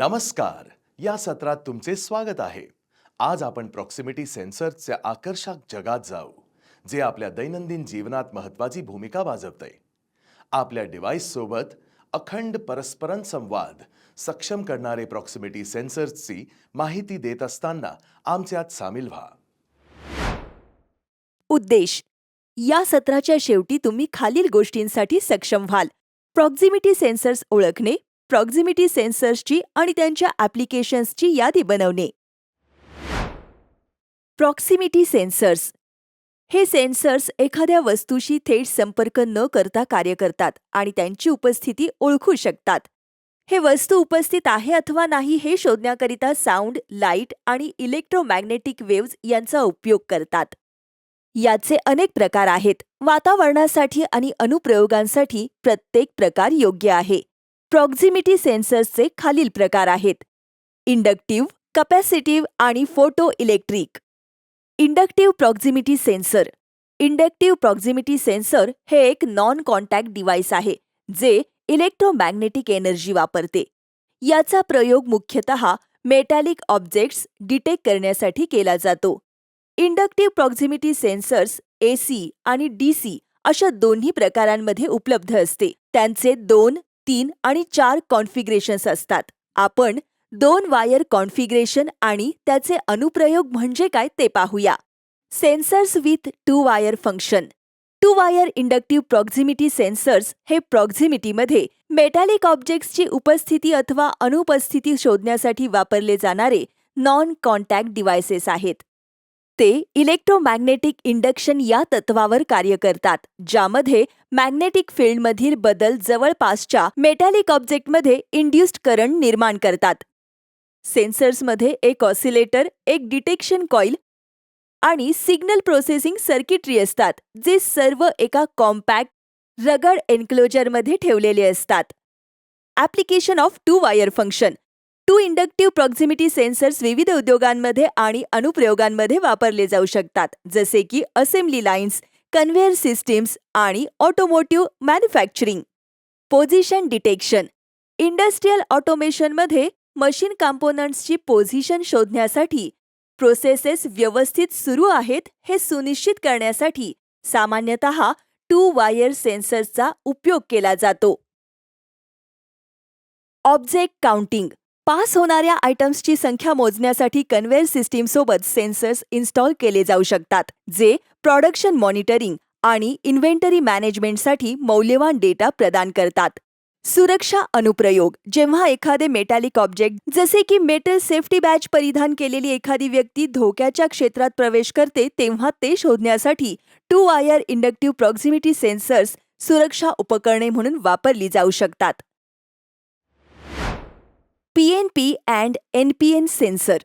नमस्कार. या सत्रात तुमचे स्वागत आहे. आज आपण प्रॉक्सिमिटी सेन्सरच्या आकर्षक जगात जाऊ, जे आपल्या दैनंदिन जीवनात महत्त्वाची भूमिका बजावते. आपल्या डिव्हाइस सोबत अखंड परस्परं संवाद सक्षम करणारे प्रॉक्सिमिटी सेन्सर्सची माहिती देत असताना आमच्यात सामील व्हा. उद्देश. या सत्राच्या शेवटी तुम्ही खालील गोष्टींसाठी सक्षम व्हाल: प्रॉक्सिमिटी सेन्सर्स ओळखणे, प्रॉक्सिमिटी सेन्सर्सची आणि त्यांच्या ॲप्लिकेशन्सची यादी बनवणे. Proximity sensors. हे सेन्सर्स एखाद्या वस्तूशी थेट संपर्क न करता कार्य करतात आणि त्यांची उपस्थिती ओळखू शकतात. हे वस्तू उपस्थित आहे अथवा नाही हे शोधण्याकरिता साऊंड, लाईट आणि इलेक्ट्रोमॅग्नेटिक वेव्हज यांचा उपयोग करतात. याचे अनेक प्रकार आहेत. वातावरणासाठी आणि अनुप्रयोगांसाठी प्रत्येक प्रकार योग्य आहे. प्रॉक्सिमिटी सेन्सर्सचे खालील प्रकार आहेत: इंडक्टिव्ह, कॅपॅसिटिव्ह आणि photo electric. Inductive proximity sensor. Inductive proximity sensor हे एक नॉन कॉन्टॅक्ट डिव्हाइस आहे जे इलेक्ट्रोमॅग्नेटिक एनर्जी वापरते. याचा प्रयोग मुख्यतः मेटॅलिक ऑब्जेक्ट्स डिटेक्ट करण्यासाठी केला जातो. इंडक्टिव्ह प्रॉक्सिमिटी सेन्सर्स AC आणि DC अशा दोन्ही प्रकारांमध्ये उपलब्ध असते. त्यांचे 2, 3 आणि 4 कॉन्फिगरेशन्स असतात. आपण 2 वायर कॉन्फिगरेशन आणि त्याचे अनुप्रयोग म्हणजे काय ते पाहूया. Sensors with 2 wire function. 2 wire inductive proximity sensors हे प्रॉक्सिमिटीमध्ये मेटॅलिक ऑब्जेक्ट्सची उपस्थिती अथवा अनुपस्थिती शोधण्यासाठी वापरले जाणारे नॉन कॉन्टॅक्ट डिव्हाइसेस आहेत. ते इलेक्ट्रोमॅग्नेटिक इंडक्शन या तत्वावर कार्य करतात, ज्यामध्ये मॅग्नेटिक फील्डमधील बदल जवळपासच्या मेटॅलिक ऑब्जेक्टमध्ये इंड्युस्ड करंट निर्माण करतात. सेन्सर्समध्ये एक ऑसिलेटर, एक डिटेक्शन कॉइल आणि सिग्नल प्रोसेसिंग सर्किटरी असतात, जे सर्व एका कॉम्पॅक्ट, रगड एन्क्लोजरमध्ये ठेवलेले असतात. Application of 2 wire function. 2 inductive proximity sensors विविध उद्योगांमध्ये आणि अनुप्रयोगांमध्ये वापरले जाऊ शकतात, जसे की असेंब्ली लाईन्स, कन्व्हेयर सिस्टीम्स आणि automotive manufacturing. Position detection. Industrial ऑटोमेशनमध्ये मशीन कॉम्पोनंट्सची पोझिशन शोधण्यासाठी प्रोसेसेस व्यवस्थित सुरू आहेत हे सुनिश्चित करण्यासाठी सामान्यतः 2 वायर सेन्सर्सचा उपयोग केला जातो. Object counting. पास होणाऱ्या आयटम्सची संख्या मोजण्यासाठी कन्व्हेयर सिस्टीमसोबत सेन्सर्स इन्स्टॉल केले जाऊ शकतात, जे प्रोडक्शन मॉनिटरिंग आणि इन्व्हेंटरी मॅनेजमेंटसाठी मौल्यवान डेटा प्रदान करतात. सुरक्षा अनुप्रयोग. जेव्हा एखादे मेटॅलिक ऑब्जेक्ट, जसे की मेटल सेफ्टी बॅज परिधान केलेली एखादी व्यक्ती धोक्याच्या क्षेत्रात प्रवेश करते, तेव्हा ते शोधण्यासाठी 2 वायर इंडक्टिव्ह प्रॉक्सिमिटी सेन्सर्स सुरक्षा उपकरणे म्हणून वापरली जाऊ शकतात. PNP and NPN sensor.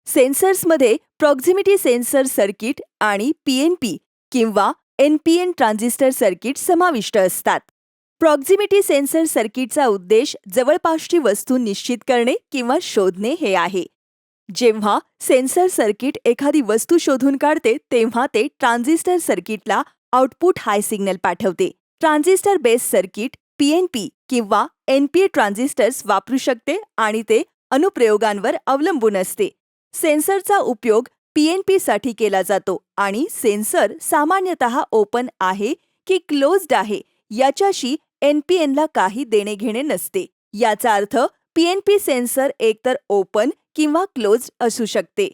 सेन्सर्समध्ये प्रॉक्सिमिटी सेन्सर सर्किट आणि PNP किंवा NPN ट्रान्झिस्टर सर्किट समाविष्ट असतात. प्रॉक्सिमिटी सेन्सर सर्किटचा उद्देश जवळपासची वस्तू निश्चित करणे किंवा शोधणे हे आहे. जेव्हा सेन्सर सर्किट एखादी वस्तू शोधून काढते, तेव्हा ते ट्रान्झिस्टर सर्किटला आउटपुट हाय सिग्नल पाठवते. ट्रान्झिस्टर बेस सर्किट PNP किंवा NPN ट्रान्झिस्टर्स वापरू शकते आणि ते अनुप्रयोगांवर अवलंबून असते. सेन्सरचा उपयोग PNP साठी केला जातो आणि सेन्सर सामान्यतः ओपन आहे की क्लोज्ड आहे याच्याशी NPNला काही देणे-घेणे नसते. याचा अर्थ PNP सेन्सर एकतर ओपन किंवा क्लोज्ड असू शकते.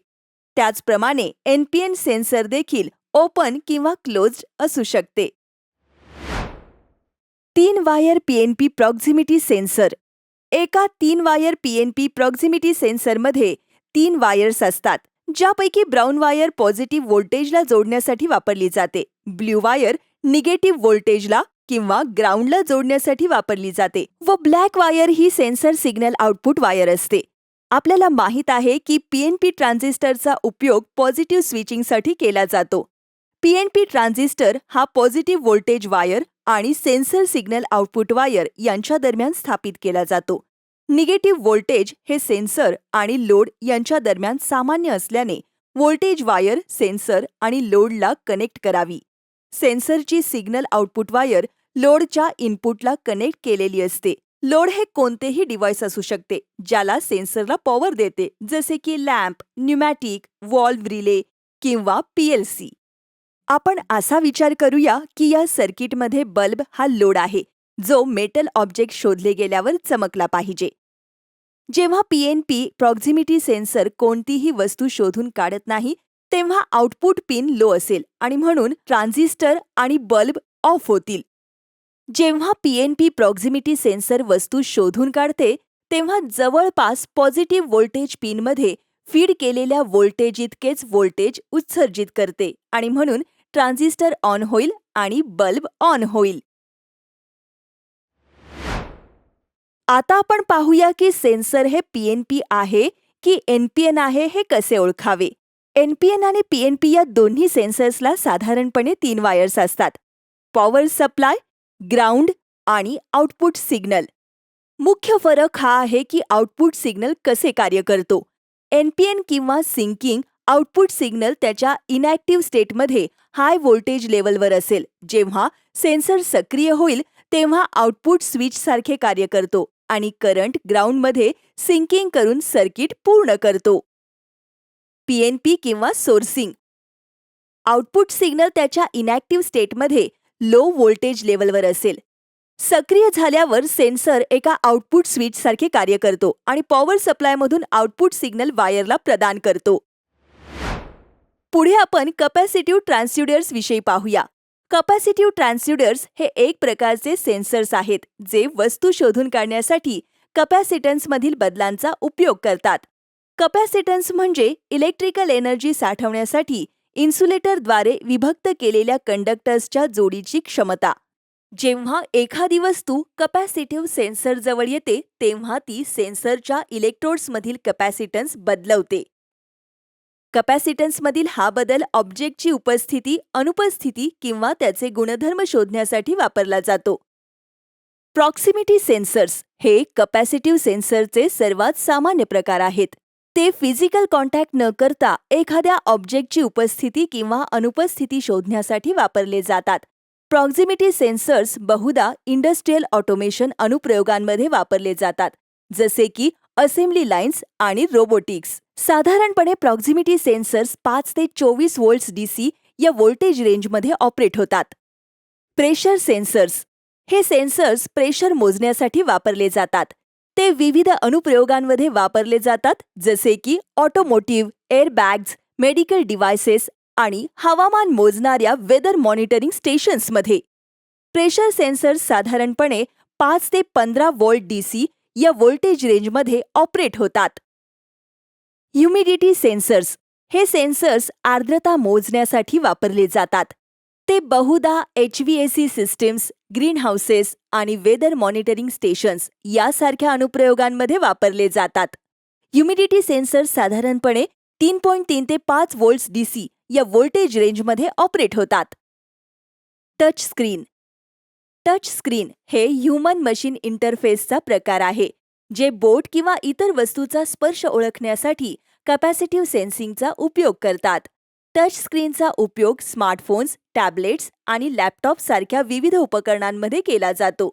त्याचप्रमाणे NPN सेन्सर देखील ओपन किंवा क्लोज्ड असू शकते. 3 वायर PNP प्रॉक्सिमिटी सेन्सर. एका 3 वायर PNP प्रॉक्सिमिटी सेन्सरमध्ये 3 वायर्स असतात, ज्यापैकी ब्राऊन वायर पॉझिटिव्ह व्होल्टेजला जोडण्यासाठी वापरली जाते, ब्ल्यू वायर निगेटिव्ह व्होल्टेजला किंवा ग्राउंडला जोडण्यासाठी वापरली जाते व ब्लॅक वायर ही सेन्सर सिग्नल आउटपुट वायर असते. आपल्याला माहित आहे की PNP ट्रान्झिस्टरचा उपयोग पॉझिटिव्ह स्विचिंगसाठी केला जातो. PNP ट्रान्झिस्टर हा पॉझिटिव्ह व्होल्टेज वायर आणि सेन्सर सिग्नल आउटपुट वायर यांच्या दरम्यान स्थापित केला जातो. निगेटिव्ह व्होल्टेज हे सेन्सर आणि लोड यांच्या दरम्यान सामान्य असल्याने व्होल्टेज वायर सेन्सर आणि लोडला कनेक्ट करावी. सेन्सरची सिग्नल आउटपुट वायर लोडच्या इनपुटला कनेक्ट केलेली असते. लोड हे कोणतेही डिव्हाइस असू शकते ज्याला सेन्सरला पॉवर देते, जसे की लॅम्प, न्यूमॅटिक, व्हॉल्व्ह रिले किंवा पीएलसी. आपण असा विचार करूया की या सर्किटमध्ये बल्ब हा लोड आहे, जो मेटल ऑब्जेक्ट शोधले गेल्यावर चमकला पाहिजे. जेव्हा पीएनपी प्रॉक्झिमिटी सेन्सर कोणतीही वस्तू शोधून काढत नाही, तेव्हा आउटपुट पिन लो असेल आणि म्हणून ट्रान्झिस्टर आणि बल्ब ऑफ होतील. जेव्हा पीएनपी प्रॉक्झिमिटी सेन्सर वस्तू शोधून काढते, तेव्हा जवळपास पॉझिटिव्ह व्होल्टेज पिनमध्ये फीड केलेल्या व्होल्टेज इतकेच व्होल्टेज उत्सर्जित करते आणि म्हणून ट्रान्झिस्टर ऑन होईल आणि बल्ब ऑन होईल. आता आपण पाहूया की सेन्सर हे पीएनपी आहे की एनपीएन आहे हे कसे ओळखावे. एनपीएन आणि पीएनपी या दोन्ही सेन्सर्सला साधारणपणे 3 वायर्स असतात: पॉवर सप्लाय, ग्राउंड आणि आउटपुट सिग्नल. मुख्य फरक हा आहे की आउटपुट सिग्नल कसे कार्य करतो. एनपीएन किंवा सिंकिंग आउटपुट सिग्नल त्याच्या इनॅक्टिव्ह स्टेटमध्ये हाय व्होल्टेज लेवलवर असेल. जेव्हा सेन्सर सक्रिय होईल तेव्हा आउटपुट स्विचसारखे कार्य करतो आणि करंट ग्राउंडमध्ये सिंकिंग करून सर्किट पूर्ण करतो. पीएनपी किंवा सोर्सिंग आउटपुट सिग्नल त्याच्या इनॅक्टिव्ह स्टेटमध्ये लो व्होल्टेज लेवलवर असेल. सक्रिय झाल्यावर सेन्सर एका आउटपुट स्विचसारखे कार्य करतो आणि पॉवर सप्लायमधून आउटपुट सिग्नल वायरला प्रदान करतो. पुढे आपण कॅपॅसिटिव्ह ट्रान्सड्यूसर्स विषयी पाहूया. कॅपॅसिटिव्ह ट्रान्सड्यूसर्स हे एक प्रकारचे सेन्सर्स आहेत जे वस्तू शोधून काढण्यासाठी कॅपॅसिटन्समधील बदलांचा उपयोग करतात. कॅपॅसिटन्स म्हणजे इलेक्ट्रिकल एनर्जी साठवण्यासाठी इन्सुलेटरद्वारे विभक्त केलेल्या कंडक्टर्सच्या जोडीची क्षमता. जेव्हा एखादी वस्तू कॅपॅसिटिव्ह सेन्सरजवळ येते तेव्हा ती सेन्सरच्या इलेक्ट्रोड्समधील कॅपॅसिटन्स बदलवते. कॅपॅसिटन्समधील हा बदल ऑब्जेक्टची उपस्थिती, अनुपस्थिती किंवा त्याचे गुणधर्म शोधण्यासाठी वापरला जातो. प्रॉक्सिमिटी सेन्सर्स हे कॅपॅसिटिव्ह सेन्सरचे सर्वात सामान्य प्रकार आहेत. ते फिजिकल कॉन्टॅक्ट न करता एखाद्या ऑब्जेक्टची उपस्थिती किंवा अनुपस्थिती शोधण्यासाठी वापरले जातात. प्रॉक्सिमिटी सेन्सर्स बहुधा इंडस्ट्रियल ऑटोमेशन अनुप्रयोगांमध्ये वापरले जातात, जसे की असेंब्ली लाईन्स आणि रोबोटिक्स. साधारणपणे प्रॉक्सिमिटी सेन्सर्स 5 ते 24 व्होल्ट्स डीसी या व्होल्टेज रेंजमध्ये ऑपरेट होतात. प्रेशर सेन्सर्स हे सेन्सर्स प्रेशर मोजण्यासाठी वापरले जातात. ते विविध अनुप्रयोगांमध्ये वापरले जातात, जसे की ऑटोमोटिव्ह, एअरबॅग्ज, मेडिकल डिव्हायसेस आणि हवामान मोजणाऱ्या वेदर मॉनिटरिंग स्टेशन्समध्ये. प्रेशर सेन्सर्स साधारणपणे 5 ते 15 व्होल्ट डीसी या व्होल्टेज रेंजमध्ये ऑपरेट होतात. ह्युमिडिटी सेन्सर्स हे सेन्सर्स आर्द्रता मोजण्यासाठी वापरले जातात. ते बहुधा HVAC सिस्टीम्स, ग्रीनहाऊसेस आणि वेदर मॉनिटरिंग स्टेशन्स यासारख्या अनुप्रयोगांमध्ये वापरले जातात. ह्युमिडिटी सेन्सर्स साधारणपणे 3.3 ते 5 व्होल्ट्स डीसी या व्होल्टेज रेंजमध्ये ऑपरेट होतात. टच स्क्रीन टच स्क्रीन हे ह्यूमन मशीन इंटरफेसचा प्रकार आहे, जे बोट किंवा इतर वस्तूचा स्पर्श ओळखण्यासाठी कॅपॅसिटिव्ह सेन्सिंगचा उपयोग करतात. टच स्क्रीनचा उपयोग स्मार्टफोन्स, टॅबलेट्स आणि लॅपटॉप सारख्या विविध उपकरणांमध्ये केला जातो.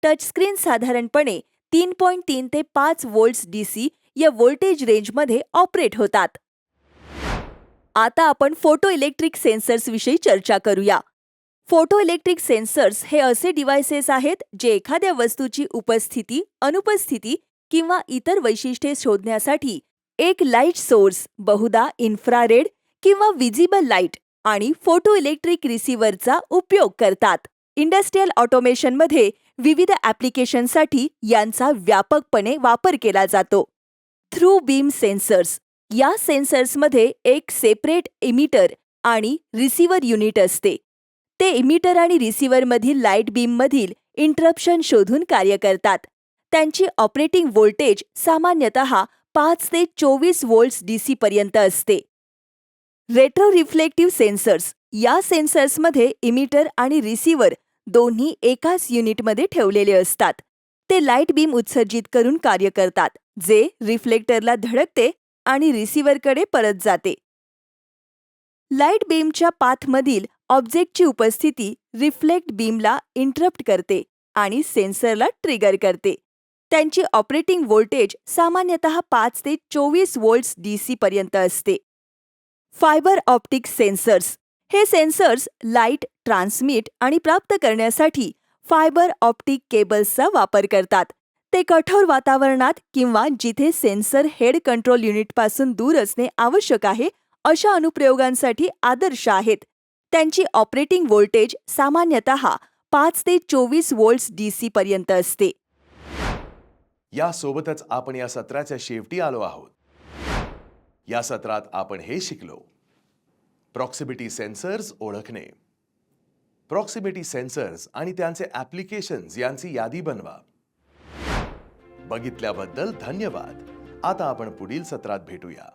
टच स्क्रीन साधारणपणे 3.3 ते 5 व्होल्ट्स डीसी या व्होल्टेज रेंजमध्ये ऑपरेट होतात. आता आपण फोटो इलेक्ट्रिक सेन्सर्स विषयी चर्चा करूया. फोटो इलेक्ट्रिक सेन्सर्स हे असे डिव्हाइसेस आहेत जे एखाद्या वस्तूची उपस्थिती, अनुपस्थिती किंवा इतर वैशिष्ट्ये शोधण्यासाठी एक लाईट सोर्स, बहुधा इन्फ्रारेड किंवा विजिबल लाईट आणि फोटो इलेक्ट्रिक रिसीव्हरचा उपयोग करतात. इंडस्ट्रियल ऑटोमेशनमध्ये विविध ॲप्लिकेशनसाठी यांचा व्यापकपणे वापर केला जातो. थ्रू बीम सेन्सर्स या सेन्सर्समध्ये एक सेपरेट इमिटर आणि रिसीव्हर युनिट असते. ते इमिटर आणि रिसीव्हरमधील लाईट बीममधील इंटरप्शन शोधून कार्य करतात. त्यांची ऑपरेटिंग व्होल्टेज सामान्यतः 5 ते 24 व्होल्ट्स डीसी पर्यंत असते. रेट्रो रिफ्लेक्टिव्ह सेन्सर्स या सेन्सर्समध्ये इमिटर आणि रिसीव्हर दोन्ही एकाच युनिटमध्ये ठेवलेले असतात. ते लाईट बीम उत्सर्जित करून कार्य करतात, जे रिफ्लेक्टरला धडकते आणि रिसीव्हरकडे परत जाते. लाईट बीमच्या पाथमधील ऑब्जेक्टची उपस्थिती रिफ्लेक्ट बीमला इंटरप्ट करते आणि सेन्सरला ट्रिगर करते. त्यांची ऑपरेटिंग व्होल्टेज सामान्यतः 5 ते 24 व्होल्ट्स DC पर्यंत असते. Fibre optic sensors. हे सेन्सर्स लाईट ट्रान्समिट आणि प्राप्त करण्यासाठी फायबर ऑप्टिक केबल्सचा वापर करतात. ते कठोर वातावरणात किंवा जिथे सेन्सर हेड कंट्रोल युनिटपासून दूर असणे आवश्यक आहे अशा अनुप्रयोगांसाठी आदर्श आहेत. त्यांची ऑपरेटिंग व्होल्टेज सामान्यतः 5 ते 24 व्होल्ट्स DC पर्यंत असते. यासोबतच आपण या सत्राच्या शेवटी आलो आहोत. या सत्रात आपण हे शिकलो: प्रॉक्सिमिटी सेन्सर्स ओळखणे, प्रॉक्सिमिटी सेन्सर्स आणि त्यांचे ॲप्लिकेशन्स यांची यादी बनवा. बघितल्याबद्दल धन्यवाद. आता आपण पुढील सत्रात भेटूया.